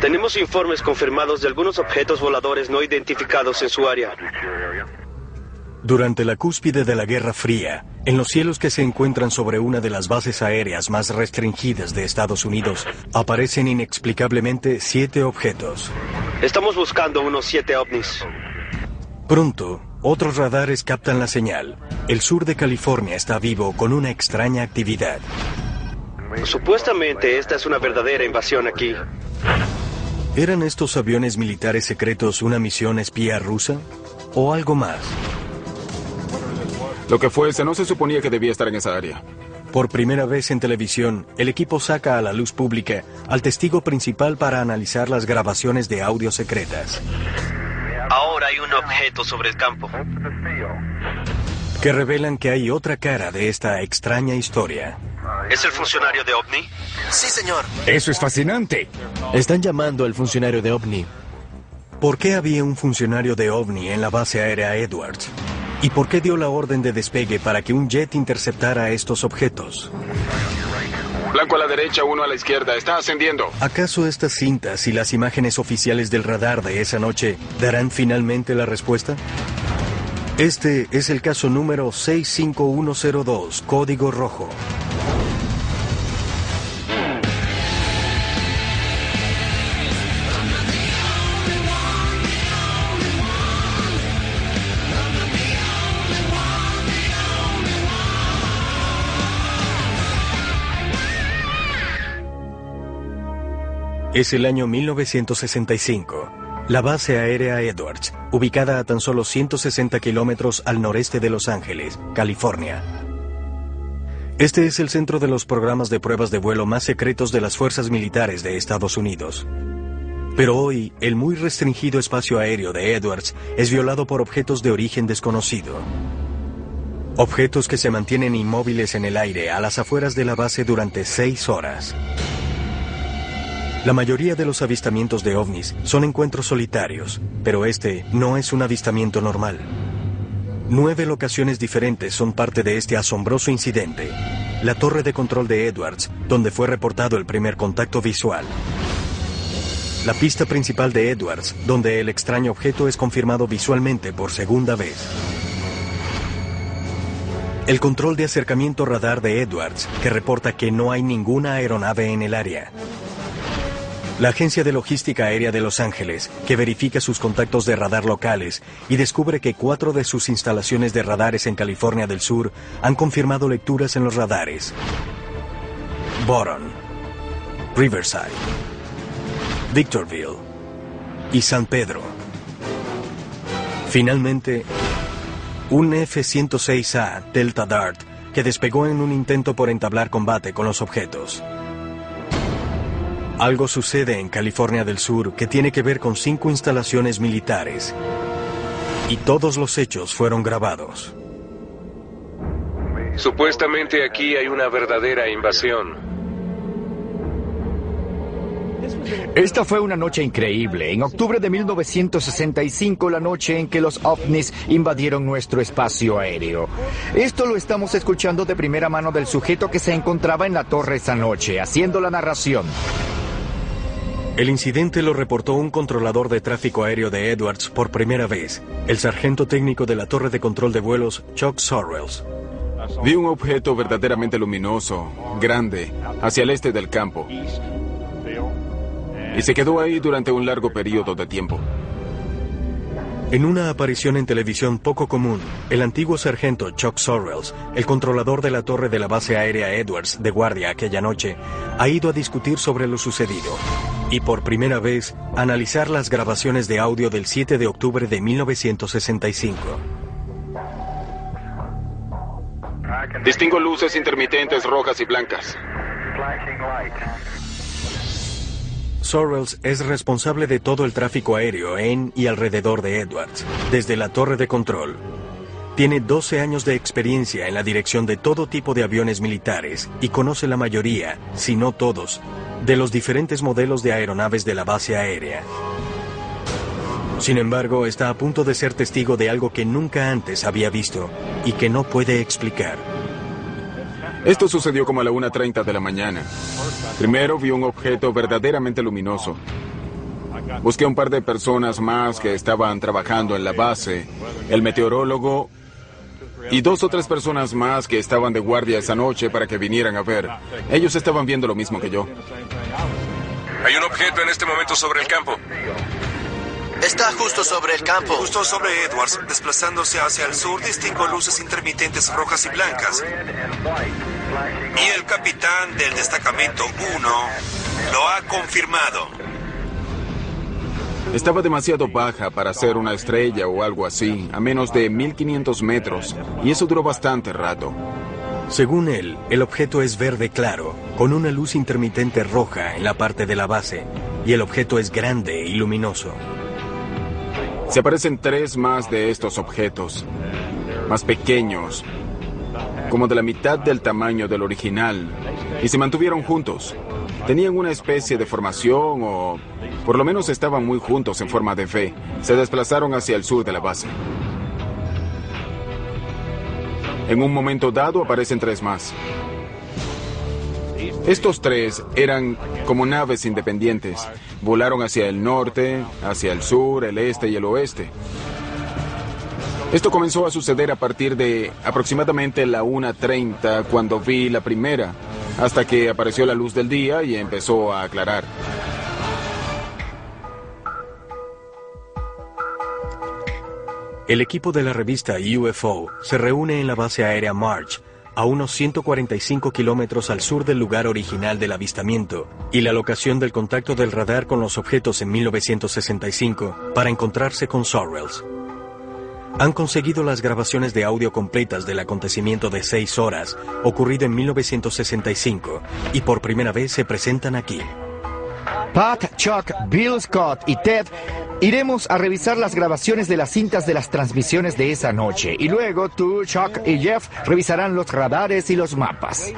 Tenemos informes confirmados de algunos objetos voladores no identificados en su área. Durante la cúspide de la Guerra Fría, en los cielos que se encuentran sobre una de las bases aéreas más restringidas de Estados Unidos, aparecen inexplicablemente 7 objetos. Estamos buscando unos 7 ovnis. Pronto, otros radares captan la señal. El sur de California está vivo con una extraña actividad. Supuestamente esta es una verdadera invasión aquí. ¿Eran estos aviones militares secretos una misión espía rusa? ¿O algo más? Lo que fuese, no se suponía que debía estar en esa área. Por primera vez en televisión, el equipo saca a la luz pública al testigo principal para analizar las grabaciones de audio secretas. Ahora hay un objeto sobre el campo. Que revelan que hay otra cara de esta extraña historia. ¿Es el funcionario de OVNI? Sí, señor. Eso es fascinante. Están llamando al funcionario de OVNI. ¿Por qué había un funcionario de OVNI en la base aérea Edwards? ¿Y por qué dio la orden de despegue para que un jet interceptara estos objetos? Blanco a la derecha, uno a la izquierda. Está ascendiendo. ¿Acaso estas cintas y las imágenes oficiales del radar de esa noche darán finalmente la respuesta? Este es el caso número 65102, Código Rojo. Es el año 1965. La base aérea Edwards, ubicada a tan solo 160 kilómetros al noreste de Los Ángeles, California. Este es el centro de los programas de pruebas de vuelo más secretos de las fuerzas militares de Estados Unidos. Pero hoy, el muy restringido espacio aéreo de Edwards es violado por objetos de origen desconocido. Objetos que se mantienen inmóviles en el aire a las afueras de la base durante 6 horas. La mayoría de los avistamientos de ovnis son encuentros solitarios, pero este no es un avistamiento normal. 9 locaciones diferentes son parte de este asombroso incidente. La torre de control de Edwards, donde fue reportado el primer contacto visual. La pista principal de Edwards, donde el extraño objeto es confirmado visualmente por segunda vez. El control de acercamiento radar de Edwards, que reporta que no hay ninguna aeronave en el área. La Agencia de Logística Aérea de Los Ángeles, que verifica sus contactos de radar locales y descubre que 4 de sus instalaciones de radares en California del Sur han confirmado lecturas en los radares. Boron, Riverside, Victorville y San Pedro. Finalmente, un F-106A Delta Dart que despegó en un intento por entablar combate con los objetos. Algo sucede en California del Sur que tiene que ver con 5 instalaciones militares. Y todos los hechos fueron grabados. Supuestamente aquí hay una verdadera invasión. Esta fue una noche increíble. En octubre de 1965, la noche en que los ovnis invadieron nuestro espacio aéreo. Esto lo estamos escuchando de primera mano del sujeto que se encontraba en la torre esa noche, haciendo la narración. El incidente lo reportó un controlador de tráfico aéreo de Edwards por primera vez, el sargento técnico de la torre de control de vuelos, Chuck Sorrells. Vi un objeto verdaderamente luminoso, grande, hacia el este del campo. Y se quedó ahí durante un largo periodo de tiempo. En una aparición en televisión poco común, el antiguo sargento Chuck Sorrells, el controlador de la torre de la base aérea Edwards de guardia aquella noche, ha ido a discutir sobre lo sucedido y por primera vez analizar las grabaciones de audio del 7 de octubre de 1965. Distingo luces intermitentes rojas y blancas. Sorrells es responsable de todo el tráfico aéreo en y alrededor de Edwards, desde la torre de control. Tiene 12 años de experiencia en la dirección de todo tipo de aviones militares y conoce la mayoría, si no todos, de los diferentes modelos de aeronaves de la base aérea. Sin embargo, está a punto de ser testigo de algo que nunca antes había visto y que no puede explicar. Esto sucedió como a la 1:30 de la mañana. Primero vi un objeto verdaderamente luminoso. Busqué a un par de personas más que estaban trabajando en la base, el meteorólogo y 2 o 3 personas más que estaban de guardia esa noche para que vinieran a ver. Ellos estaban viendo lo mismo que yo. Hay un objeto en este momento sobre el campo. Está justo sobre el campo. Justo sobre Edwards, desplazándose hacia el sur, distingo luces intermitentes rojas y blancas. Y el capitán del destacamento 1 lo ha confirmado. Estaba demasiado baja para ser una estrella o algo así, a menos de 1500 metros, y eso duró bastante rato. Según él, el objeto es verde claro, con una luz intermitente roja en la parte de la base, y el objeto es grande y luminoso. Se aparecen 3 más de estos objetos, más pequeños, como de la mitad del tamaño del original, y se mantuvieron juntos. Tenían una especie de formación o por lo menos estaban muy juntos en forma de V. Se desplazaron hacia el sur de la base. En un momento dado aparecen 3 más. Estos 3 eran como naves independientes. Volaron hacia el norte, hacia el sur, el este y el oeste. Esto comenzó a suceder a partir de aproximadamente la 1:30 cuando vi la primera, hasta que apareció la luz del día y empezó a aclarar. El equipo de la revista UFO se reúne en la base aérea March, a unos 145 kilómetros al sur del lugar original del avistamiento y la locación del contacto del radar con los objetos en 1965 para encontrarse con Sorrells. Han conseguido las grabaciones de audio completas del acontecimiento de 6 horas, ocurrido en 1965, y por primera vez se presentan aquí. Pat, Chuck, Bill Scott y Ted iremos a revisar las grabaciones de las cintas de las transmisiones de esa noche. Y luego tú, Chuck y Jeff revisarán los radares y los mapas.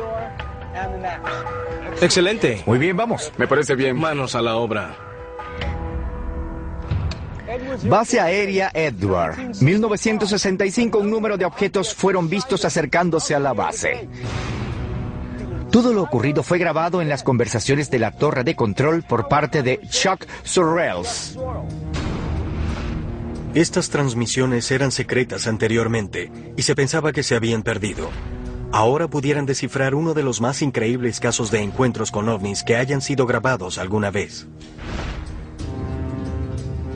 Excelente. Muy bien, vamos. Me parece bien. Manos a la obra. Base aérea Edward. 1965, un número de objetos fueron vistos acercándose a la base. Todo lo ocurrido fue grabado en las conversaciones de la torre de control por parte de Chuck Sorrells. Estas transmisiones eran secretas anteriormente y se pensaba que se habían perdido. Ahora pudieran descifrar uno de los más increíbles casos de encuentros con ovnis que hayan sido grabados alguna vez.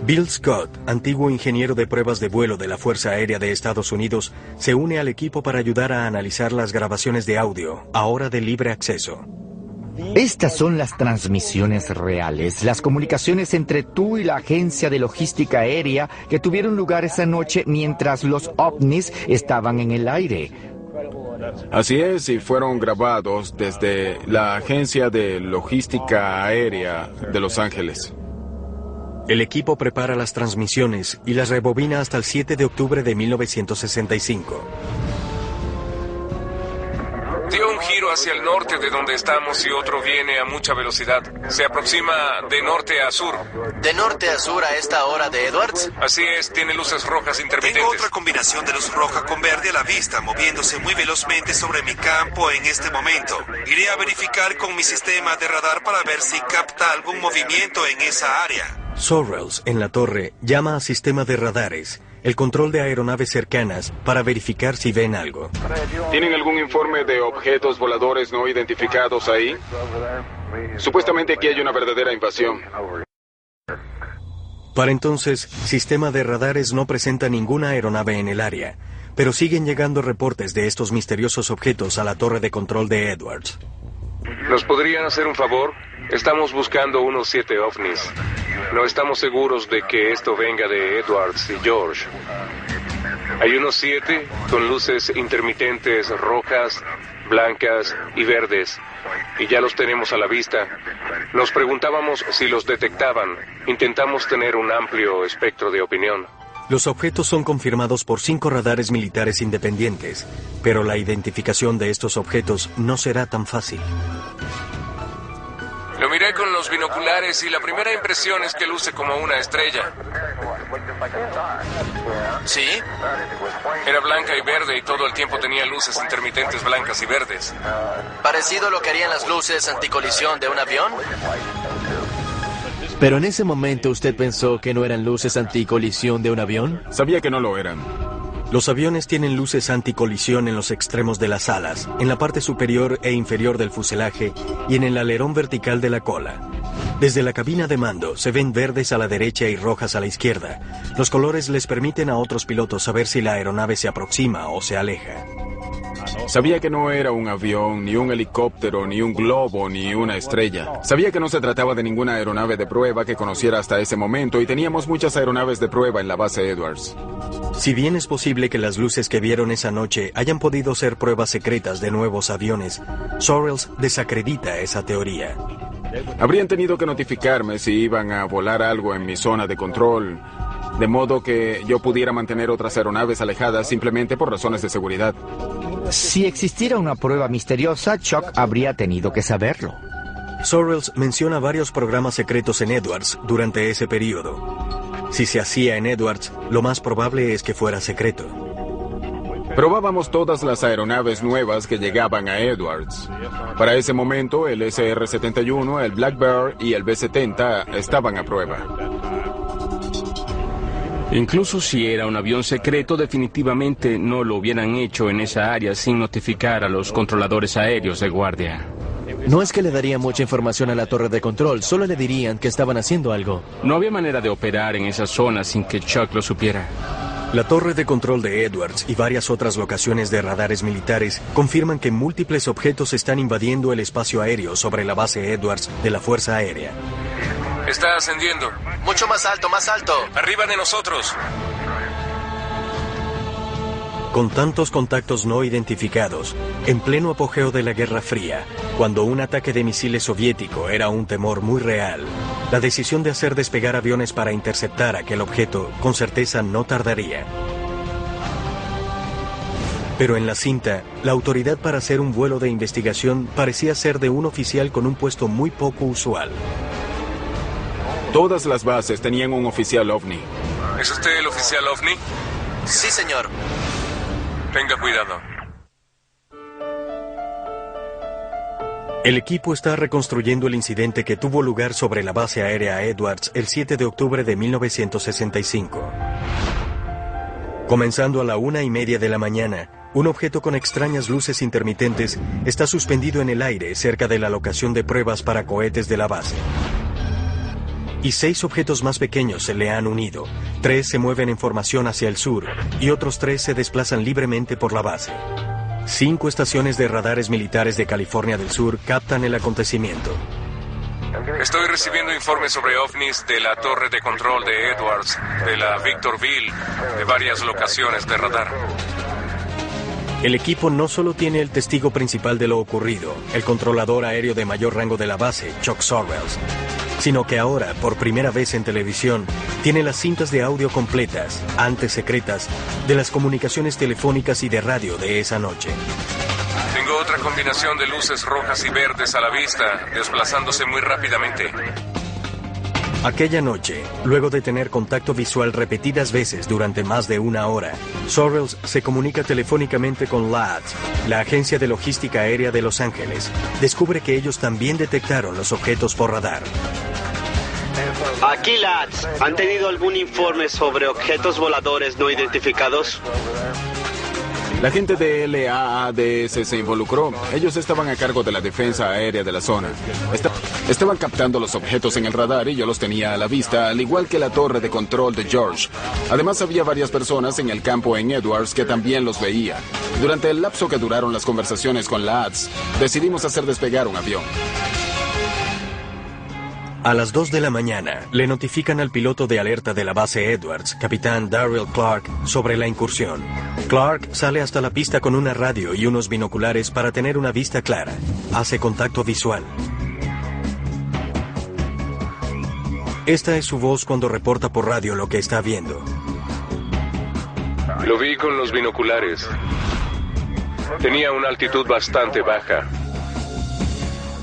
Bill Scott, antiguo ingeniero de pruebas de vuelo de la Fuerza Aérea de Estados Unidos, se une al equipo para ayudar a analizar las grabaciones de audio, ahora de libre acceso. Estas son las transmisiones reales, las comunicaciones entre tú y la agencia de logística aérea que tuvieron lugar esa noche mientras los ovnis estaban en el aire. Así es, y fueron grabados desde la agencia de logística aérea de Los Ángeles. El equipo prepara las transmisiones y las rebobina hasta el 7 de octubre de 1965. Dio un giro hacia el norte de donde estamos y otro viene a mucha velocidad. Se aproxima de norte a sur. ¿De norte a sur a esta hora de Edwards? Así es, tiene luces rojas intermitentes. Tengo otra combinación de luz roja con verde a la vista, moviéndose muy velozmente sobre mi campo en este momento. Iré a verificar con mi sistema de radar para ver si capta algún movimiento en esa área. Sorrells, en la torre, llama a sistema de radares, el control de aeronaves cercanas, para verificar si ven algo. ¿Tienen algún informe de objetos voladores no identificados ahí? Supuestamente aquí hay una verdadera invasión. Para entonces, sistema de radares no presenta ninguna aeronave en el área, pero siguen llegando reportes de estos misteriosos objetos a la torre de control de Edwards. ¿Nos podrían hacer un favor? Estamos buscando unos 7 ovnis. No estamos seguros de que esto venga de Edwards y George. Hay unos 7 con luces intermitentes rojas, blancas y verdes. Y ya los tenemos a la vista. Nos preguntábamos si los detectaban. Intentamos tener un amplio espectro de opinión. Los objetos son confirmados por 5 radares militares independientes, pero la identificación de estos objetos no será tan fácil. Lo miré con los binoculares y la primera impresión es que luce como una estrella. ¿Sí? Era blanca y verde y todo el tiempo tenía luces intermitentes blancas y verdes. ¿Parecido a lo que harían las luces anticolisión de un avión? Pero en ese momento usted pensó que no eran luces anticolisión de un avión. Sabía que no lo eran. Los aviones tienen luces anticolisión en los extremos de las alas, en la parte superior e inferior del fuselaje y en el alerón vertical de la cola. Desde la cabina de mando se ven verdes a la derecha y rojas a la izquierda. Los colores les permiten a otros pilotos saber si la aeronave se aproxima o se aleja. Sabía que no era un avión, ni un helicóptero, ni un globo, ni una estrella. Sabía que no se trataba de ninguna aeronave de prueba que conociera hasta ese momento y teníamos muchas aeronaves de prueba en la base Edwards. Si bien es posible que las luces que vieron esa noche hayan podido ser pruebas secretas de nuevos aviones, Sorrells desacredita esa teoría. Habrían tenido que notificarme si iban a volar algo en mi zona de control, de modo que yo pudiera mantener otras aeronaves alejadas simplemente por razones de seguridad. Si existiera una prueba misteriosa, Chuck habría tenido que saberlo. Sorrells menciona varios programas secretos en Edwards durante ese periodo. Si se hacía en Edwards, lo más probable es que fuera secreto. Probábamos todas las aeronaves nuevas que llegaban a Edwards. Para ese momento, el SR-71, el Black Bear y el B-70 estaban a prueba. Incluso si era un avión secreto, definitivamente no lo hubieran hecho en esa área sin notificar a los controladores aéreos de guardia. No es que le darían mucha información a la torre de control, solo le dirían que estaban haciendo algo. No había manera de operar en esa zona sin que Chuck lo supiera. La torre de control de Edwards y varias otras locaciones de radares militares confirman que múltiples objetos están invadiendo el espacio aéreo sobre la base Edwards de la Fuerza Aérea. Está ascendiendo. Mucho más alto, más alto. Arriba de nosotros. Con tantos contactos no identificados, en pleno apogeo de la Guerra Fría, cuando un ataque de misiles soviético era un temor muy real, la decisión de hacer despegar aviones para interceptar aquel objeto con certeza no tardaría. Pero en la cinta, la autoridad para hacer un vuelo de investigación parecía ser de un oficial con un puesto muy poco usual. Todas las bases tenían un oficial OVNI. ¿Es usted el oficial OVNI? Sí, señor. Tenga cuidado. El equipo está reconstruyendo el incidente que tuvo lugar sobre la base aérea Edwards el 7 de octubre de 1965. Comenzando a la 1:30 de la mañana, un objeto con extrañas luces intermitentes está suspendido en el aire cerca de la locación de pruebas para cohetes de la base. Y 6 objetos más pequeños se le han unido. 3 se mueven en formación hacia el sur y otros 3 se desplazan libremente por la base. 5 estaciones de radares militares de California del Sur captan el acontecimiento. Estoy recibiendo informes sobre ovnis de la torre de control de Edwards, de la Victorville, de varias locaciones de radar. El equipo no solo tiene el testigo principal de lo ocurrido, el controlador aéreo de mayor rango de la base, Chuck Sorrells, sino que ahora, por primera vez en televisión, tiene las cintas de audio completas, antes secretas, de las comunicaciones telefónicas y de radio de esa noche. Tengo otra combinación de luces rojas y verdes a la vista, desplazándose muy rápidamente. Aquella noche, luego de tener contacto visual repetidas veces durante más de una hora, Sorrells se comunica telefónicamente con LADS, la agencia de logística aérea de Los Ángeles. Descubre que ellos también detectaron los objetos por radar. Aquí, LADS. ¿Han tenido algún informe sobre objetos voladores no identificados? La gente de LAADS se involucró. Ellos estaban a cargo de la defensa aérea de la zona. Estaban captando los objetos en el radar y yo los tenía a la vista, al igual que la torre de control de George. Además, había varias personas en el campo en Edwards que también los veían. Durante el lapso que duraron las conversaciones con LADS, decidimos hacer despegar un avión. A las 2 de la mañana, le notifican al piloto de alerta de la base Edwards, capitán Darrell Clark, sobre la incursión. Clark sale hasta la pista con una radio y unos binoculares para tener una vista clara. Hace contacto visual. Esta es su voz cuando reporta por radio lo que está viendo. Lo vi con los binoculares. Tenía una altitud bastante baja.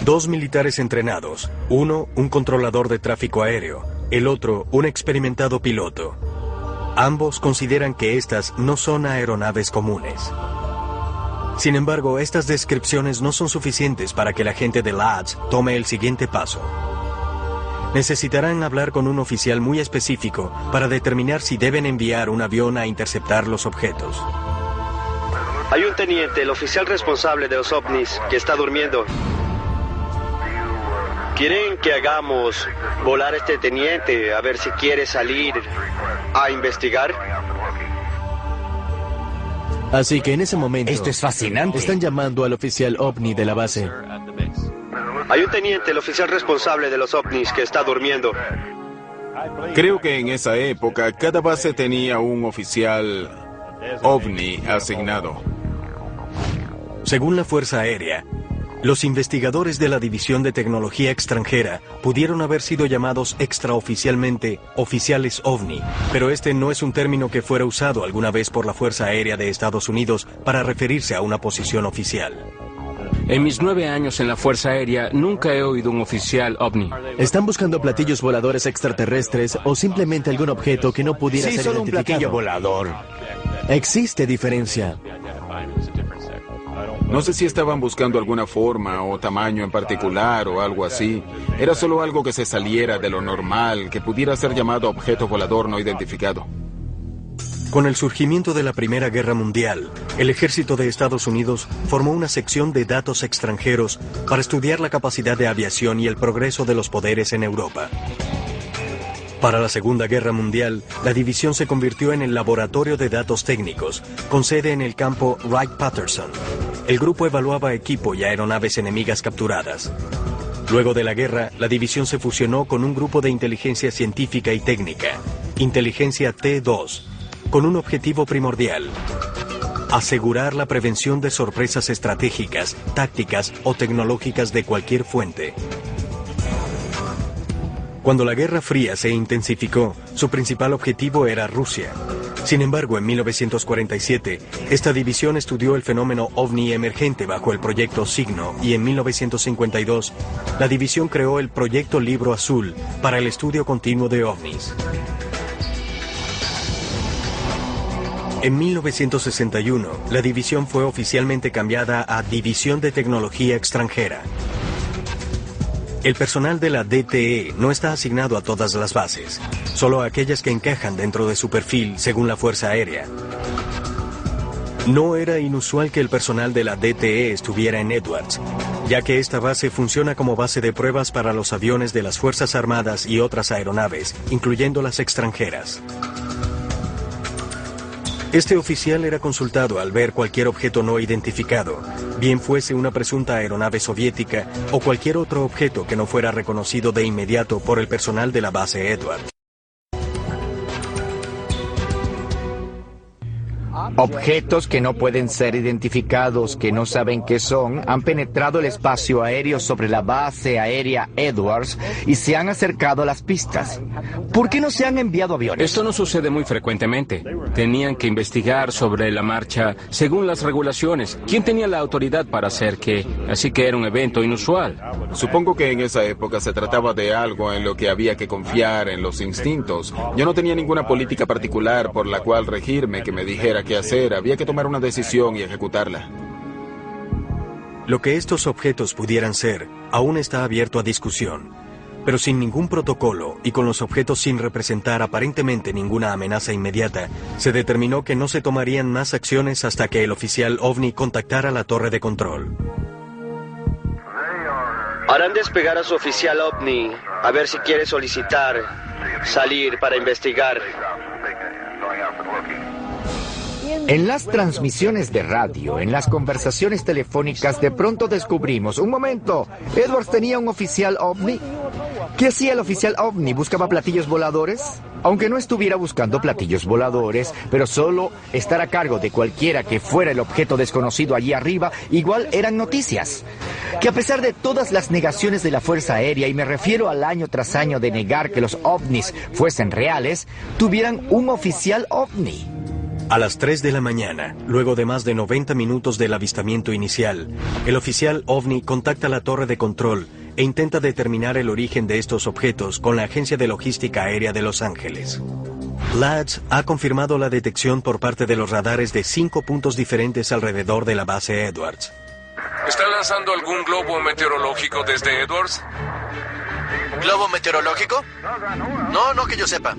2 militares entrenados, uno un controlador de tráfico aéreo, el otro un experimentado piloto. Ambos consideran que estas no son aeronaves comunes. Sin embargo, estas descripciones no son suficientes para que la gente de LADS tome el siguiente paso. necesitarán hablar con un oficial muy específico para determinar si deben enviar un avión a interceptar los objetos. Hay un teniente, el oficial responsable de los ovnis, que está durmiendo. ¿Quieren que hagamos volar a este teniente a ver si quiere salir a investigar? Así que en ese momento... Esto es fascinante. Están llamando al oficial ovni de la base. Hay un teniente, el oficial responsable de los ovnis, que está durmiendo. Creo que en esa época cada base tenía un oficial ovni asignado. Según la Fuerza Aérea, los investigadores de la División de Tecnología Extranjera pudieron haber sido llamados extraoficialmente oficiales ovni, pero este no es un término que fuera usado alguna vez por la Fuerza Aérea de Estados Unidos para referirse a una posición oficial. En mis 9 años en la Fuerza Aérea nunca he oído un oficial ovni. ¿Están buscando platillos voladores extraterrestres o simplemente algún objeto que no pudiera ser solo un identificado? platillo volador. Existe diferencia. No sé si estaban buscando alguna forma o tamaño en particular o algo así. Era solo algo que se saliera de lo normal, que pudiera ser llamado objeto volador no identificado. Con el surgimiento de la Primera Guerra Mundial, el ejército de Estados Unidos formó una sección de datos extranjeros para estudiar la capacidad de aviación y el progreso de los poderes en Europa. Para la Segunda Guerra Mundial, la división se convirtió en el Laboratorio de Datos Técnicos, con sede en el campo Wright-Patterson. El grupo evaluaba equipo y aeronaves enemigas capturadas. Luego de la guerra, la división se fusionó con un grupo de inteligencia científica y técnica, Inteligencia T2, con un objetivo primordial: asegurar la prevención de sorpresas estratégicas, tácticas o tecnológicas de cualquier fuente. Cuando la Guerra Fría se intensificó, su principal objetivo era Rusia. Sin embargo, en 1947, esta división estudió el fenómeno ovni emergente bajo el proyecto Signo, y en 1952, la división creó el proyecto Libro Azul para el estudio continuo de ovnis. En 1961, la división fue oficialmente cambiada a División de Tecnología Extranjera. El personal de la DTE no está asignado a todas las bases, solo a aquellas que encajan dentro de su perfil según la Fuerza Aérea. No era inusual que el personal de la DTE estuviera en Edwards, ya que esta base funciona como base de pruebas para los aviones de las Fuerzas Armadas y otras aeronaves, incluyendo las extranjeras. Este oficial era consultado al ver cualquier objeto no identificado, bien fuese una presunta aeronave soviética o cualquier otro objeto que no fuera reconocido de inmediato por el personal de la base Edwards. Objetos que no pueden ser identificados, que no saben qué son, han penetrado el espacio aéreo sobre la base aérea Edwards y se han acercado a las pistas. ¿Por qué no se han enviado aviones? Esto no sucede muy frecuentemente. Tenían que investigar sobre la marcha según las regulaciones. ¿Quién tenía la autoridad para hacer qué? Así que era un evento inusual. Supongo que en esa época se trataba de algo en lo que había que confiar en los instintos. Yo no tenía ninguna política particular por la cual regirme que me dijera qué hacer. Había que tomar una decisión y ejecutarla. Lo que estos objetos pudieran ser aún está abierto a discusión, pero sin ningún protocolo y con los objetos sin representar aparentemente ninguna amenaza inmediata, se determinó que no se tomarían más acciones hasta que el oficial ovni contactara la torre de control. Harán despegar a su oficial ovni a ver si quiere solicitar salir para investigar. En las transmisiones de radio, en las conversaciones telefónicas, de pronto descubrimos, un momento, Edwards tenía un oficial ovni. ¿Qué hacía el oficial ovni? ¿Buscaba platillos voladores? Aunque no estuviera buscando platillos voladores, pero solo estar a cargo de cualquiera que fuera el objeto desconocido allí arriba, igual eran noticias. Que a pesar de todas las negaciones de la Fuerza Aérea, y me refiero al año tras año de negar que los ovnis fuesen reales, tuvieran un oficial ovni. A las 3 de la mañana, luego de más de 90 minutos del avistamiento inicial, el oficial ovni contacta la torre de control e intenta determinar el origen de estos objetos con la Agencia de Logística Aérea de Los Ángeles. LADS ha confirmado la detección por parte de los radares de 5 puntos diferentes alrededor de la base Edwards. ¿Está lanzando algún globo meteorológico desde Edwards? ¿Globo meteorológico? No que yo sepa.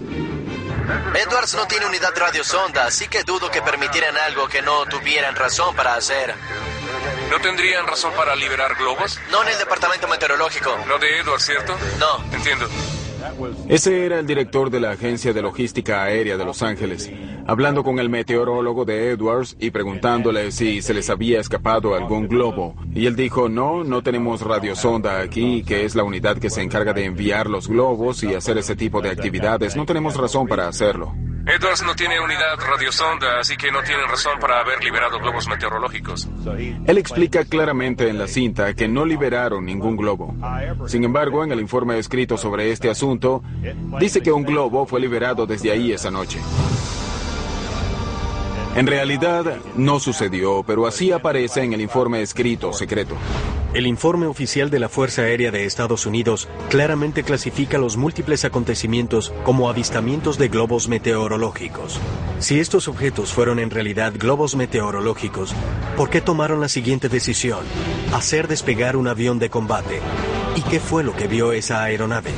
Edwards no tiene unidad radiosonda, así que dudo que permitieran algo que no tuvieran razón para hacer. ¿No tendrían razón para liberar globos? No en el departamento meteorológico. No de Edwards, ¿cierto? No. Entiendo. Ese era el director de la Agencia de Logística Aérea de Los Ángeles, hablando con el meteorólogo de Edwards y preguntándole si se les había escapado algún globo. Y él dijo, no tenemos radiosonda aquí, que es la unidad que se encarga de enviar los globos y hacer ese tipo de actividades. No tenemos razón para hacerlo. Edwards no tiene unidad radiosonda, así que no tienen razón para haber liberado globos meteorológicos. Él explica claramente en la cinta que no liberaron ningún globo. Sin embargo, en el informe escrito sobre este asunto, dice que un globo fue liberado desde ahí esa noche. En realidad, no sucedió, pero así aparece en el informe escrito secreto. El informe oficial de la Fuerza Aérea de Estados Unidos claramente clasifica los múltiples acontecimientos como avistamientos de globos meteorológicos. Si estos objetos fueron en realidad globos meteorológicos, ¿por qué tomaron la siguiente decisión? Hacer despegar un avión de combate. ¿Y qué fue lo que vio esa aeronave?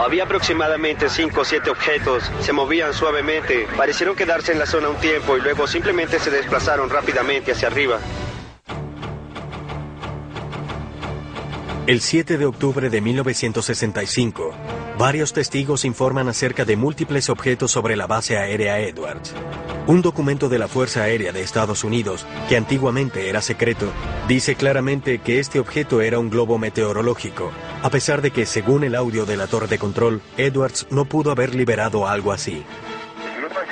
Había aproximadamente 5 o 7 objetos, se movían suavemente, parecieron quedarse en la zona un tiempo y luego simplemente se desplazaron rápidamente hacia arriba. El 7 de octubre de 1965, varios testigos informan acerca de múltiples objetos sobre la base aérea Edwards. Un documento de la Fuerza Aérea de Estados Unidos, que antiguamente era secreto, dice claramente que este objeto era un globo meteorológico, a pesar de que, según el audio de la torre de control, Edwards no pudo haber liberado algo así.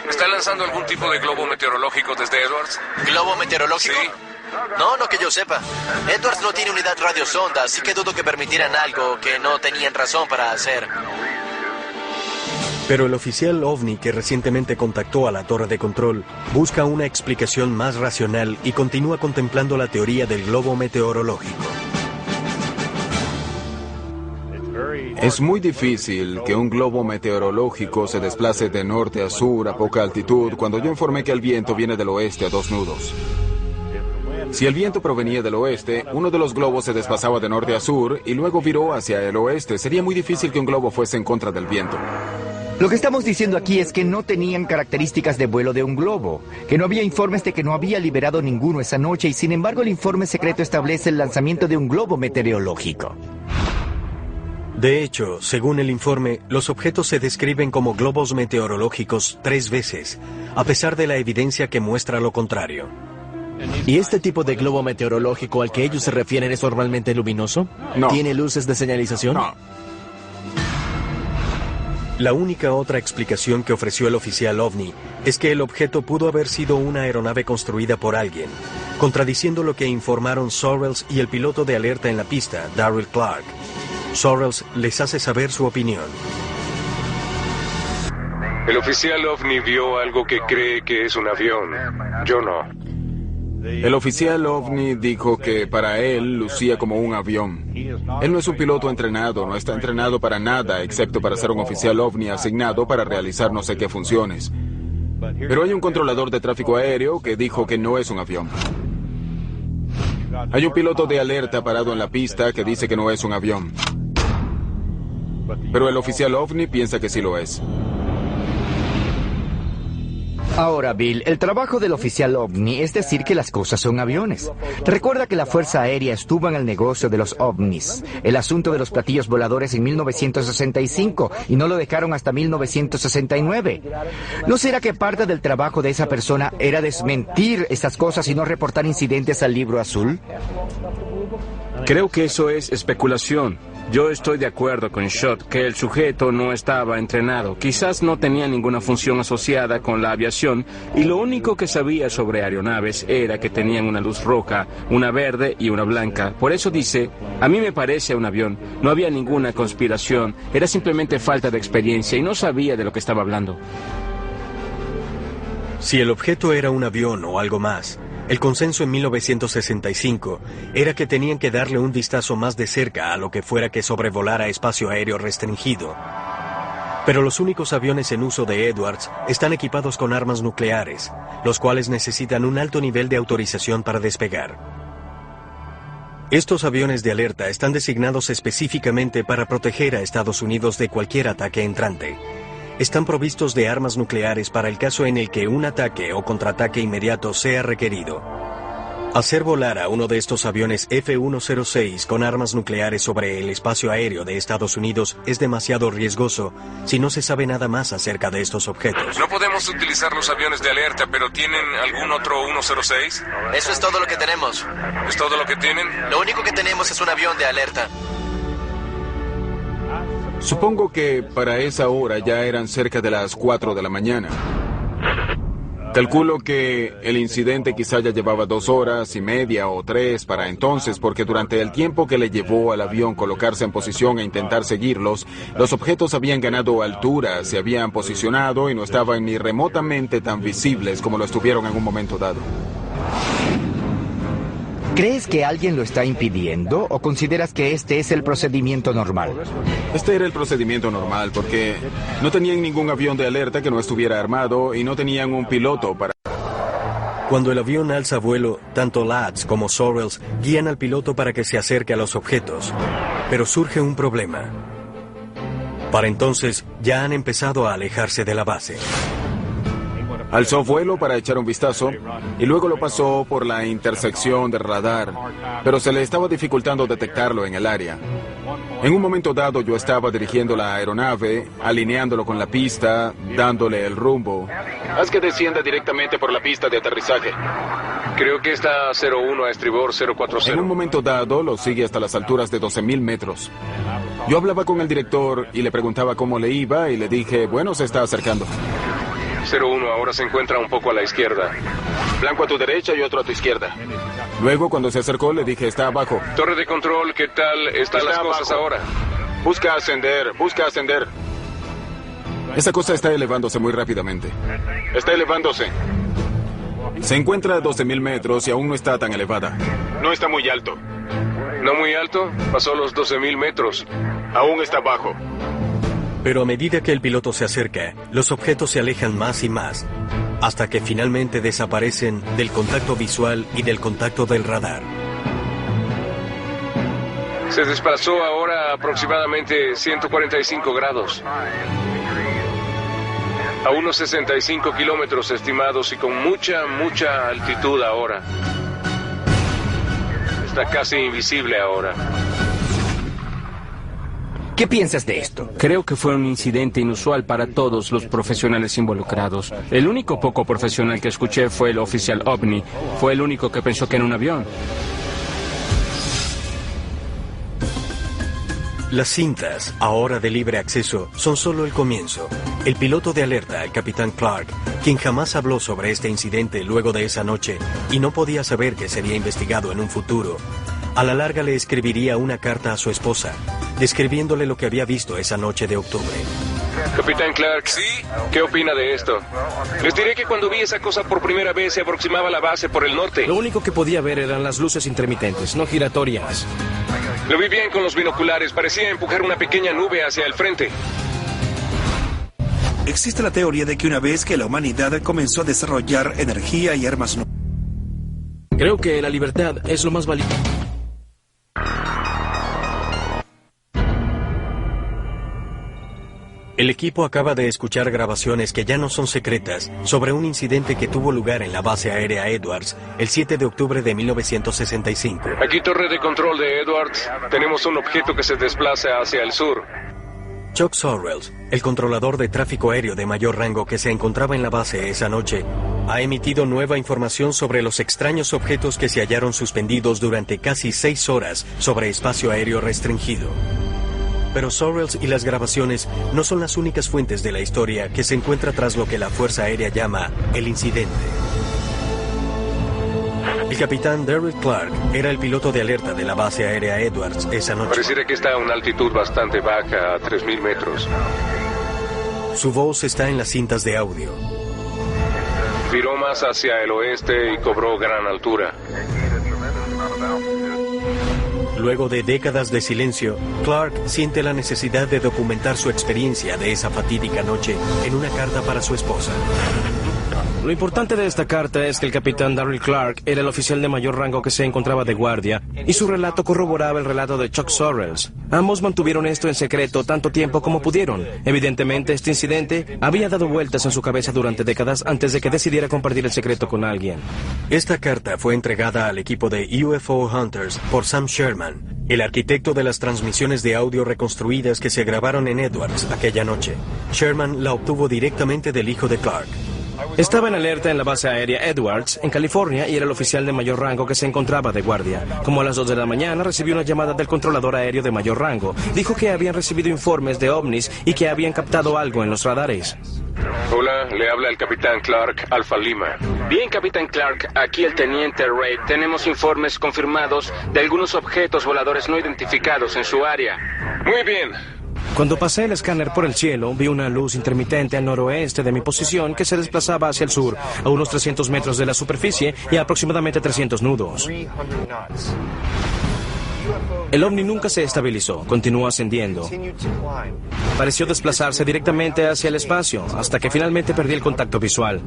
¿Está lanzando algún tipo de globo meteorológico desde Edwards? ¿Globo meteorológico? Sí. No que yo sepa. Edwards no tiene unidad radiosonda, así que dudo que permitieran algo que no tenían razón para hacer. Pero el oficial OVNI que recientemente contactó a la torre de control busca una explicación más racional y continúa contemplando la teoría del globo meteorológico. Es muy difícil que un globo meteorológico se desplace de norte a sur a poca altitud cuando yo informé que el viento viene del oeste a 2 nudos. Si el viento provenía del oeste, uno de los globos se desplazaba de norte a sur y luego viró hacia el oeste. Sería muy difícil que un globo fuese en contra del viento. Lo que estamos diciendo aquí es que no tenían características de vuelo de un globo, que no había informes de que no había liberado ninguno esa noche y sin embargo el informe secreto establece el lanzamiento de un globo meteorológico. De hecho, según el informe, los objetos se describen como globos meteorológicos 3 veces, a pesar de la evidencia que muestra lo contrario. ¿Y este tipo de globo meteorológico al que ellos se refieren es normalmente luminoso? No. ¿Tiene luces de señalización? No. La única otra explicación que ofreció el oficial OVNI es que el objeto pudo haber sido una aeronave construida por alguien, contradiciendo lo que informaron Sorrells y el piloto de alerta en la pista, Darryl Clark. Sorrells les hace saber su opinión. El oficial OVNI vio algo que cree que es un avión. Yo no. El oficial OVNI dijo que para él lucía como un avión. Él no es un piloto entrenado, no está entrenado para nada, excepto para ser un oficial OVNI asignado para realizar no sé qué funciones. Pero hay un controlador de tráfico aéreo que dijo que no es un avión. Hay un piloto de alerta parado en la pista que dice que no es un avión. Pero el oficial OVNI piensa que sí lo es. Ahora, Bill, el trabajo del oficial OVNI es decir que las cosas son aviones. Recuerda que la Fuerza Aérea estuvo en el negocio de los ovnis, el asunto de los platillos voladores en 1965, y no lo dejaron hasta 1969. ¿No será que parte del trabajo de esa persona era desmentir estas cosas y no reportar incidentes al Libro Azul? Creo que eso es especulación. Yo estoy de acuerdo con Schott que el sujeto no estaba entrenado. Quizás no tenía ninguna función asociada con la aviación y lo único que sabía sobre aeronaves era que tenían una luz roja, una verde y una blanca. Por eso dice, a mí me parece un avión. No había ninguna conspiración. Era simplemente falta de experiencia y no sabía de lo que estaba hablando. Si el objeto era un avión o algo más, el consenso en 1965 era que tenían que darle un vistazo más de cerca a lo que fuera que sobrevolara espacio aéreo restringido. Pero los únicos aviones en uso de Edwards están equipados con armas nucleares, los cuales necesitan un alto nivel de autorización para despegar. Estos aviones de alerta están designados específicamente para proteger a Estados Unidos de cualquier ataque entrante. Están provistos de armas nucleares para el caso en el que un ataque o contraataque inmediato sea requerido. Hacer volar a uno de estos aviones F-106 con armas nucleares sobre el espacio aéreo de Estados Unidos es demasiado riesgoso si no se sabe nada más acerca de estos objetos. No podemos utilizar los aviones de alerta, pero ¿tienen algún otro 106? Eso es todo lo que tenemos. ¿Es todo lo que tienen? Lo único que tenemos es un avión de alerta. Supongo que para esa hora ya eran cerca de las 4 de la mañana. Calculo que el incidente quizá ya llevaba 2 horas y media o 3 para entonces, porque durante el tiempo que le llevó al avión colocarse en posición e intentar seguirlos, los objetos habían ganado altura, se habían posicionado y no estaban ni remotamente tan visibles como lo estuvieron en un momento dado. ¿Crees que alguien lo está impidiendo o consideras que este es el procedimiento normal? Este era el procedimiento normal porque no tenían ningún avión de alerta que no estuviera armado y no tenían un piloto para... Cuando el avión alza vuelo, tanto Lads como Sorrells guían al piloto para que se acerque a los objetos. Pero surge un problema. Para entonces, ya han empezado a alejarse de la base. Alzó vuelo para echar un vistazo y luego lo pasó por la intersección de radar, pero se le estaba dificultando detectarlo en el área. En un momento dado yo estaba dirigiendo la aeronave, alineándolo con la pista, dándole el rumbo. Haz que descienda directamente por la pista de aterrizaje. Creo que está 01 a estribor 040. En un momento dado lo sigue hasta las alturas de 12,000 metros. Yo hablaba con el director y le preguntaba cómo le iba y le dije, bueno, se está acercando. 01 ahora se encuentra un poco a la izquierda. Blanco a tu derecha y otro a tu izquierda. Luego, cuando se acercó, le dije, está abajo. Torre de control, ¿qué tal están las cosas ahora? Busca ascender, busca ascender. Esa cosa está elevándose muy rápidamente. Está elevándose. Se encuentra a 12,000 metros y aún no está tan elevada. No está muy alto. ¿No muy alto? Pasó los 12,000 metros. Aún está bajo. Pero a medida que el piloto se acerca, los objetos se alejan más y más, hasta que finalmente desaparecen del contacto visual y del contacto del radar. Se desplazó ahora a aproximadamente 145 grados. A unos 65 kilómetros estimados y con mucha altitud ahora. Está casi invisible ahora. ¿Qué piensas de esto? Creo que fue un incidente inusual para todos los profesionales involucrados. El único poco profesional que escuché fue el oficial OVNI. Fue el único que pensó que era un avión. Las cintas, ahora de libre acceso, son solo el comienzo. El piloto de alerta, el capitán Clark, quien jamás habló sobre este incidente luego de esa noche y no podía saber que sería investigado en un futuro, a la larga le escribiría una carta a su esposa, describiéndole lo que había visto esa noche de octubre. Capitán Clark, ¿sí? ¿Qué opina de esto? Les diré que cuando vi esa cosa por primera vez se aproximaba a la base por el norte. Lo único que podía ver eran las luces intermitentes, no giratorias. Lo vi bien con los binoculares, parecía empujar una pequeña nube hacia el frente. Existe la teoría de que una vez que la humanidad comenzó a desarrollar energía y armas nucleares, Creo que la libertad es lo más valioso. El equipo acaba de escuchar grabaciones que ya no son secretas sobre un incidente que tuvo lugar en la base aérea Edwards el 7 de octubre de 1965. Aquí torre de control de Edwards. Tenemos un objeto que se desplaza hacia el sur. Chuck Sorrells, el controlador de tráfico aéreo de mayor rango que se encontraba en la base esa noche, ha emitido nueva información sobre los extraños objetos que se hallaron suspendidos durante casi 6 horas sobre espacio aéreo restringido. Pero Sorrells y las grabaciones no son las únicas fuentes de la historia que se encuentra tras lo que la Fuerza Aérea llama el incidente. El capitán Derek Clark era el piloto de alerta de la base aérea Edwards esa noche. Pareciera que está a una altitud bastante baja, a 3,000 metros. Su voz está en las cintas de audio. Viró más hacia el oeste y cobró gran altura. Luego de décadas de silencio, Clark siente la necesidad de documentar su experiencia de esa fatídica noche en una carta para su esposa. Lo importante de esta carta es que el capitán Darryl Clark era el oficial de mayor rango que se encontraba de guardia, y su relato corroboraba el relato de Chuck Sorrells. Ambos mantuvieron esto en secreto tanto tiempo como pudieron. Evidentemente, este incidente había dado vueltas en su cabeza durante décadas antes de que decidiera compartir el secreto con alguien. Esta carta fue entregada al equipo de UFO Hunters por Sam Sherman, el arquitecto de las transmisiones de audio reconstruidas que se grabaron en Edwards aquella noche. Sherman la obtuvo directamente del hijo de Clark. Estaba en alerta en la base aérea Edwards, en California, y era el oficial de mayor rango que se encontraba de guardia. Como a las 2 de la mañana recibió una llamada del controlador aéreo de mayor rango. Dijo que habían recibido informes de ovnis y que habían captado algo en los radares. Hola, le habla el capitán Clark, Alfa Lima. Bien, capitán Clark, aquí el teniente Reid. Tenemos informes confirmados de algunos objetos voladores no identificados en su área. Muy bien. Cuando pasé el escáner por el cielo, vi una luz intermitente al noroeste de mi posición que se desplazaba hacia el sur, a unos 300 metros de la superficie y a aproximadamente 300 nudos. El ovni nunca se estabilizó, continuó ascendiendo. Pareció desplazarse directamente hacia el espacio, hasta que finalmente perdí el contacto visual.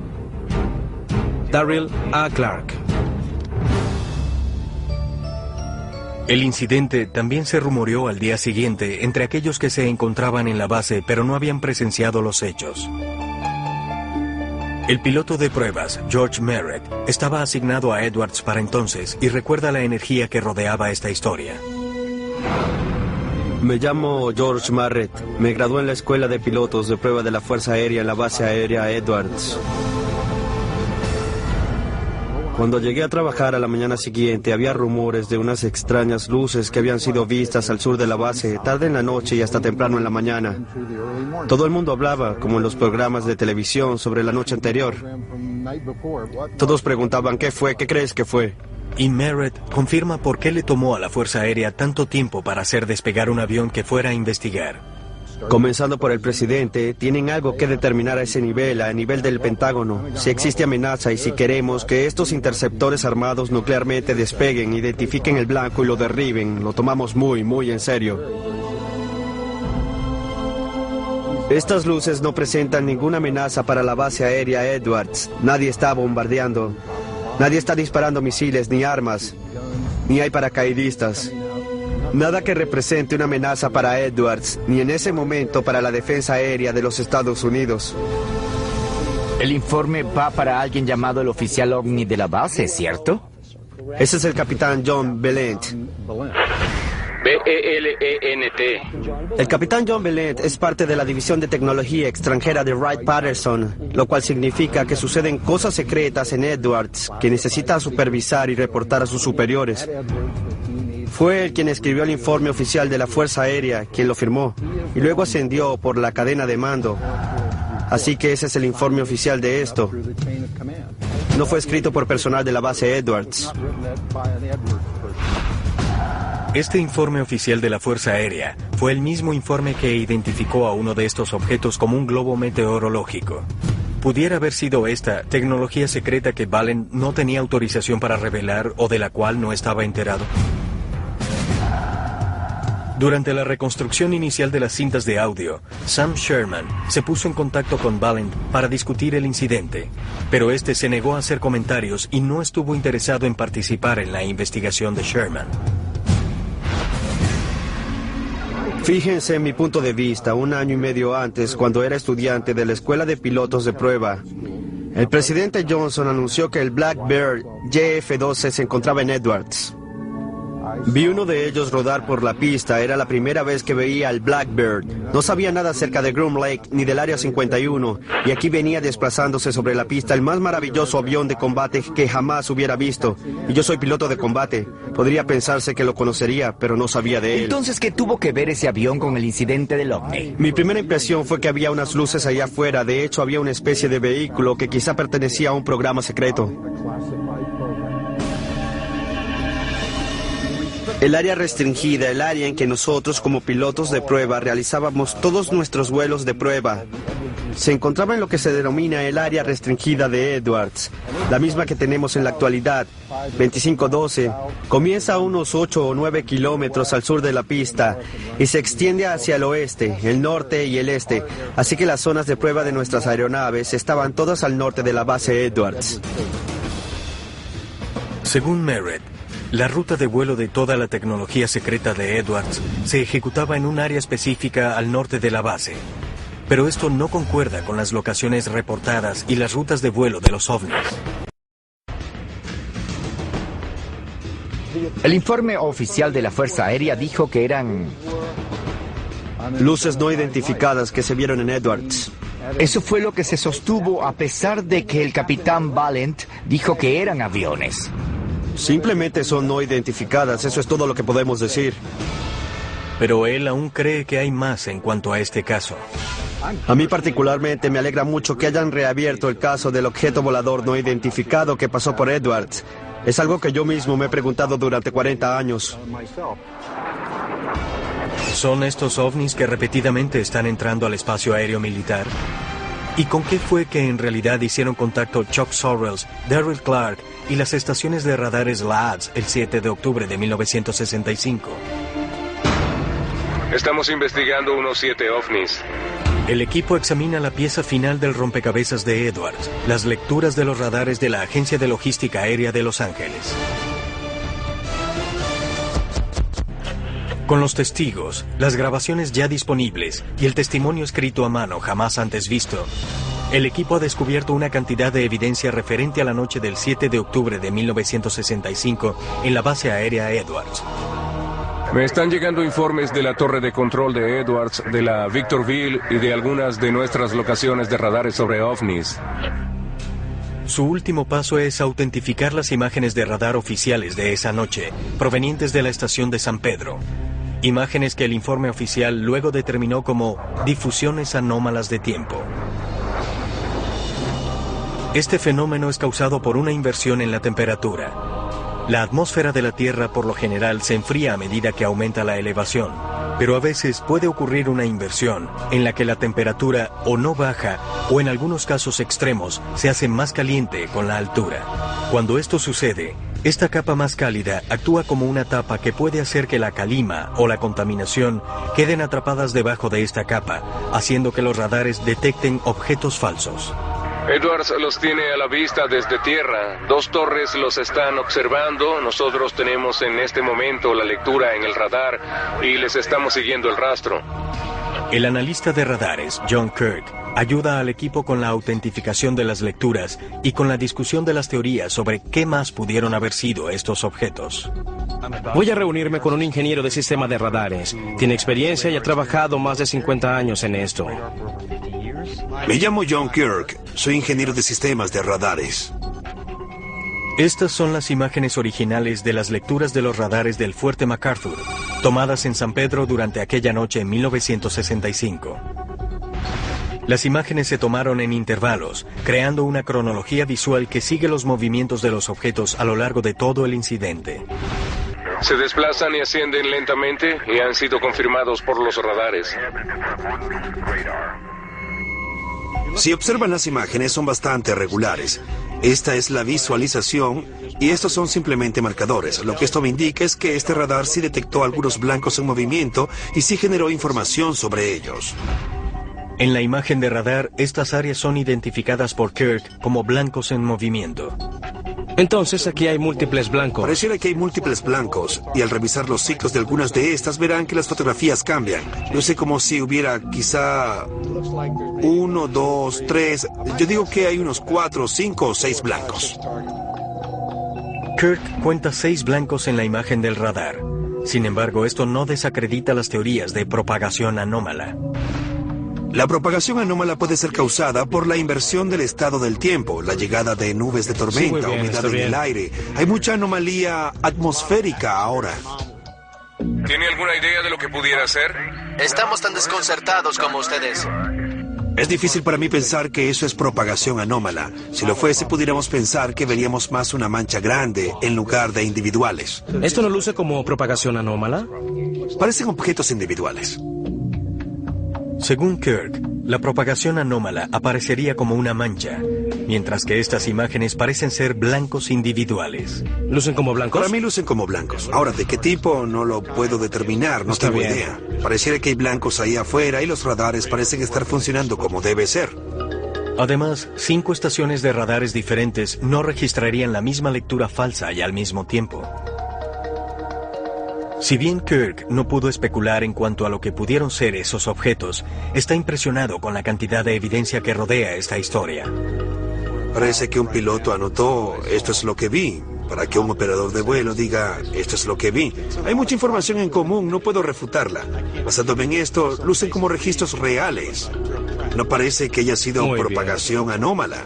Darryl A. Clark. El incidente también se rumoreó al día siguiente entre aquellos que se encontraban en la base pero no habían presenciado los hechos. El piloto de pruebas, George Merritt, estaba asignado a Edwards para entonces y recuerda la energía que rodeaba esta historia. Me llamo George Merritt. Me gradué en la Escuela de Pilotos de Prueba de la Fuerza Aérea en la base aérea Edwards. Cuando llegué a trabajar a la mañana siguiente, había rumores de unas extrañas luces que habían sido vistas al sur de la base, tarde en la noche y hasta temprano en la mañana. Todo el mundo hablaba, como en los programas de televisión, sobre la noche anterior. Todos preguntaban, ¿qué fue? ¿Qué crees que fue? Y Merritt confirma por qué le tomó a la Fuerza Aérea tanto tiempo para hacer despegar un avión que fuera a investigar. Comenzando por el presidente, tienen algo que determinar a ese nivel, a nivel del Pentágono. Si existe amenaza y si queremos que estos interceptores armados nuclearmente despeguen, identifiquen el blanco y lo derriben, lo tomamos muy, muy en serio. Estas luces no presentan ninguna amenaza para la base aérea Edwards. Nadie está bombardeando. Nadie está disparando misiles ni armas. Ni hay paracaidistas. Nada que represente una amenaza para Edwards, ni en ese momento para la defensa aérea de los Estados Unidos. El informe va para alguien llamado el oficial ovni de la base, ¿cierto? Ese es el capitán John Belent. B-E-L-E-N-T. El capitán John Belent es parte de la División de Tecnología Extranjera de Wright-Patterson, lo cual significa que suceden cosas secretas en Edwards que necesita supervisar y reportar a sus superiores. Fue él quien escribió el informe oficial de la Fuerza Aérea, quien lo firmó, y luego ascendió por la cadena de mando. Así que ese es el informe oficial de esto. No fue escrito por personal de la base Edwards. Este informe oficial de la Fuerza Aérea fue el mismo informe que identificó a uno de estos objetos como un globo meteorológico. ¿Pudiera haber sido esta tecnología secreta que Valen no tenía autorización para revelar o de la cual no estaba enterado? Durante la reconstrucción inicial de las cintas de audio, Sam Sherman se puso en contacto con Valent para discutir el incidente, pero este se negó a hacer comentarios y no estuvo interesado en participar en la investigación de Sherman. Fíjense en mi punto de vista, 1 año y medio antes, cuando era estudiante de la Escuela de Pilotos de Prueba, el presidente Johnson anunció que el Blackbird JF-12 se encontraba en Edwards. Vi uno de ellos rodar por la pista, era la primera vez que veía al Blackbird. No sabía nada acerca de Groom Lake ni del Área 51, y aquí venía desplazándose sobre la pista el más maravilloso avión de combate que jamás hubiera visto. Y yo soy piloto de combate. Podría pensarse que lo conocería, pero no sabía de él. Entonces, ¿qué tuvo que ver ese avión con el incidente del ovni? Mi primera impresión fue que había unas luces allá afuera. De hecho, había una especie de vehículo que quizá pertenecía a un programa secreto. El área restringida, el área en que nosotros como pilotos de prueba realizábamos todos nuestros vuelos de prueba. se encontraba en lo que se denomina el área restringida de Edwards, la misma que tenemos en la actualidad. 2512 comienza a unos 8 o 9 kilómetros al sur de la pista y se extiende hacia el oeste, el norte y el este, así que las zonas de prueba de nuestras aeronaves estaban todas al norte de la base Edwards. Según Merritt, la ruta de vuelo de toda la tecnología secreta de Edwards se ejecutaba en un área específica al norte de la base. Pero esto no concuerda con las locaciones reportadas y las rutas de vuelo de los ovnis. El informe oficial de la Fuerza Aérea dijo que eran luces no identificadas que se vieron en Edwards. Eso fue lo que se sostuvo a pesar de que el capitán Valent dijo que eran aviones. Simplemente son no identificadas, eso es todo lo que podemos decir. Pero él aún cree que hay más en cuanto a este caso. A mí particularmente me alegra mucho que hayan reabierto el caso del objeto volador no identificado que pasó por Edwards. Es algo que yo mismo me he preguntado durante 40 años. ¿Son estos ovnis que repetidamente están entrando al espacio aéreo militar? ¿Y con qué fue que en realidad hicieron contacto Chuck Sorrells, Darryl Clark y las estaciones de radares LADS el 7 de octubre de 1965? Estamos investigando unos 7 ovnis. El equipo examina la pieza final del rompecabezas de Edwards, las lecturas de los radares de la Agencia de Logística Aérea de Los Ángeles. Con los testigos, las grabaciones ya disponibles y el testimonio escrito a mano jamás antes visto, el equipo ha descubierto una cantidad de evidencia referente a la noche del 7 de octubre de 1965 en la base aérea Edwards. Me están llegando informes de la torre de control de Edwards, de la Victorville y de algunas de nuestras locaciones de radares sobre ovnis. Su último paso es autentificar las imágenes de radar oficiales de esa noche, provenientes de la estación de San Pedro. Imágenes que el informe oficial luego determinó como difusiones anómalas de tiempo. Este fenómeno es causado por una inversión en la temperatura. La atmósfera de la Tierra por lo general se enfría a medida que aumenta la elevación, pero a veces puede ocurrir una inversión en la que la temperatura o no baja o en algunos casos extremos se hace más caliente con la altura. Cuando esto sucede, esta capa más cálida actúa como una tapa que puede hacer que la calima o la contaminación queden atrapadas debajo de esta capa, haciendo que los radares detecten objetos falsos. Edwards los tiene a la vista desde tierra. 2 torres los están observando. Nosotros tenemos en este momento la lectura en el radar y les estamos siguiendo el rastro. El analista de radares, John Kirk, ayuda al equipo con la autentificación de las lecturas y con la discusión de las teorías sobre qué más pudieron haber sido estos objetos. Voy a reunirme con un ingeniero de sistema de radares. Tiene experiencia y ha trabajado más de 50 años en esto. Me llamo John Kirk. Soy ingeniero de sistemas de radares. Estas son las imágenes originales de las lecturas de los radares del Fuerte MacArthur, tomadas en San Pedro durante aquella noche en 1965. Las imágenes se tomaron en intervalos, creando una cronología visual que sigue los movimientos de los objetos a lo largo de todo el incidente. Se desplazan y ascienden lentamente y han sido confirmados por los radares. Si observan las imágenes, son bastante regulares. Esta es la visualización y estos son simplemente marcadores. Lo que esto me indica es que este radar sí detectó algunos blancos en movimiento y sí generó información sobre ellos. En la imagen de radar, estas áreas son identificadas por Kirk como blancos en movimiento. Entonces aquí hay múltiples blancos. Pareciera que hay múltiples blancos, y al revisar los ciclos de algunas de estas verán que las fotografías cambian. Luce como si hubiera quizá 1, 2, 3, yo digo que hay unos 4, 5 o 6 blancos. Kirk cuenta 6 blancos en la imagen del radar. Sin embargo, esto no desacredita las teorías de propagación anómala. La propagación anómala puede ser causada por la inversión del estado del tiempo, la llegada de nubes de tormenta, humedad en el aire. Hay mucha anomalía atmosférica ahora. ¿Tiene alguna idea de lo que pudiera ser? Estamos tan desconcertados como ustedes. Es difícil para mí pensar que eso es propagación anómala. Si lo fuese, pudiéramos pensar que veríamos más una mancha grande en lugar de individuales. ¿Esto no luce como propagación anómala? Parecen objetos individuales. Según Kirk, La propagación anómala aparecería como una mancha, mientras que estas imágenes parecen ser blancos individuales. ¿Lucen como blancos? Para mí lucen como blancos. Ahora, ¿de qué tipo? No lo puedo determinar, no tengo idea. Pareciera que hay blancos ahí afuera y los radares parecen estar funcionando como debe ser. Además, 5 estaciones de radares diferentes no registrarían la misma lectura falsa y al mismo tiempo. Si bien Kirk no pudo especular en cuanto a lo que pudieron ser esos objetos, está impresionado con la cantidad de evidencia que rodea esta historia. Parece que un piloto anotó, esto es lo que vi, para que un operador de vuelo diga, esto es lo que vi. Hay mucha información en común, no puedo refutarla. Basándome en esto, lucen como registros reales. No parece que haya sido propagación anómala.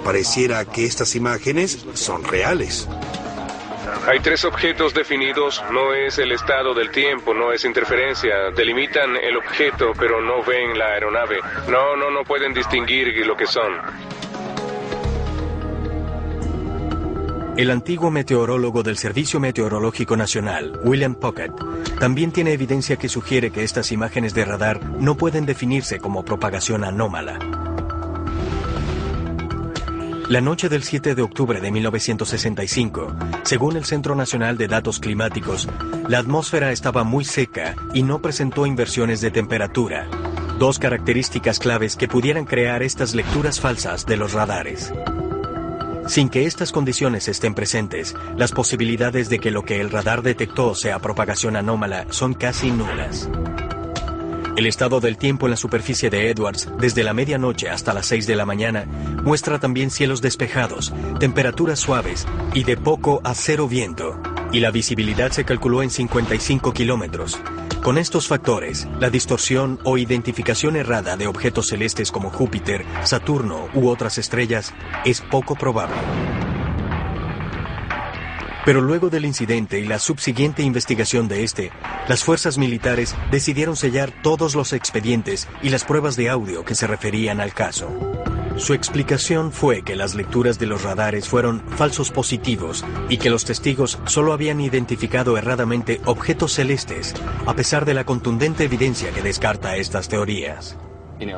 Pareciera que estas imágenes son reales. Hay 3 objetos definidos, no es el estado del tiempo, no es interferencia. Delimitan el objeto, pero no ven la aeronave. No pueden distinguir lo que son. El antiguo meteorólogo del Servicio Meteorológico Nacional, William Puckett, también tiene evidencia que sugiere que estas imágenes de radar no pueden definirse como propagación anómala. La noche del 7 de octubre de 1965, según el Centro Nacional de Datos Climáticos, la atmósfera estaba muy seca y no presentó inversiones de temperatura, 2 características claves que pudieran crear estas lecturas falsas de los radares. Sin que estas condiciones estén presentes, las posibilidades de que lo que el radar detectó sea propagación anómala son casi nulas. El estado del tiempo en la superficie de Edwards, desde la medianoche hasta las 6 de la mañana, muestra también cielos despejados, temperaturas suaves y de poco a 0 viento, y la visibilidad se calculó en 55 kilómetros. Con estos factores, la distorsión o identificación errada de objetos celestes como Júpiter, Saturno u otras estrellas es poco probable. Pero luego del incidente y la subsiguiente investigación de este, las fuerzas militares decidieron sellar todos los expedientes y las pruebas de audio que se referían al caso. Su explicación fue que las lecturas de los radares fueron falsos positivos y que los testigos solo habían identificado erradamente objetos celestes, a pesar de la contundente evidencia que descarta estas teorías.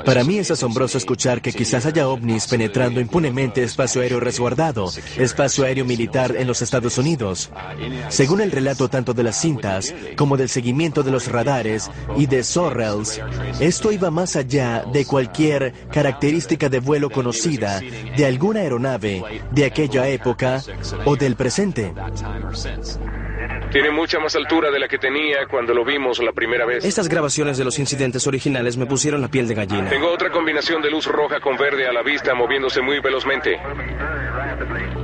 Para mí es asombroso escuchar que quizás haya ovnis penetrando impunemente espacio aéreo resguardado, espacio aéreo militar en los Estados Unidos. Según el relato tanto de las cintas como del seguimiento de los radares y de Sorrells, esto iba más allá de cualquier característica de vuelo conocida de alguna aeronave de aquella época o del presente. Tiene mucha más altura de la que tenía cuando lo vimos la primera vez. Estas grabaciones de los incidentes originales me pusieron la piel de gallina. Tengo otra combinación de luz roja con verde a la vista moviéndose muy velozmente.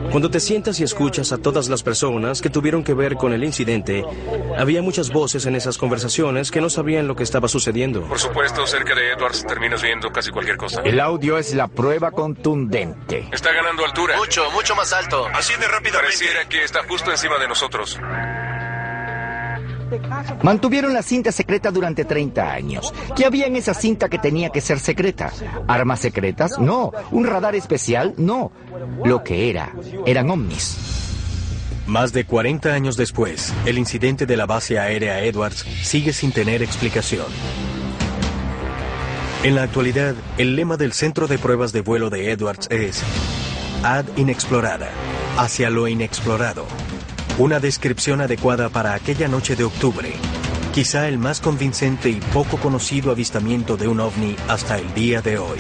Cuando te sientas y escuchas a todas las personas que tuvieron que ver con el incidente, había muchas voces en esas conversaciones que no sabían lo que estaba sucediendo. Por supuesto, cerca de Edwards terminas viendo casi cualquier cosa. El audio es la prueba contundente. Está ganando altura. Mucho más alto. Asciende rápidamente. Pareciera que está justo encima de nosotros. Mantuvieron la cinta secreta durante 30 años. ¿Qué había en esa cinta que tenía que ser secreta? ¿Armas secretas? No. ¿Un radar especial? No. Lo que eran ovnis. Más de 40 años después, el incidente de la base aérea Edwards sigue sin tener explicación. En la actualidad, el lema del Centro de Pruebas de Vuelo de Edwards es Ad Inexplorada, hacia lo inexplorado. Una descripción adecuada para aquella noche de octubre, quizá el más convincente y poco conocido avistamiento de un ovni hasta el día de hoy.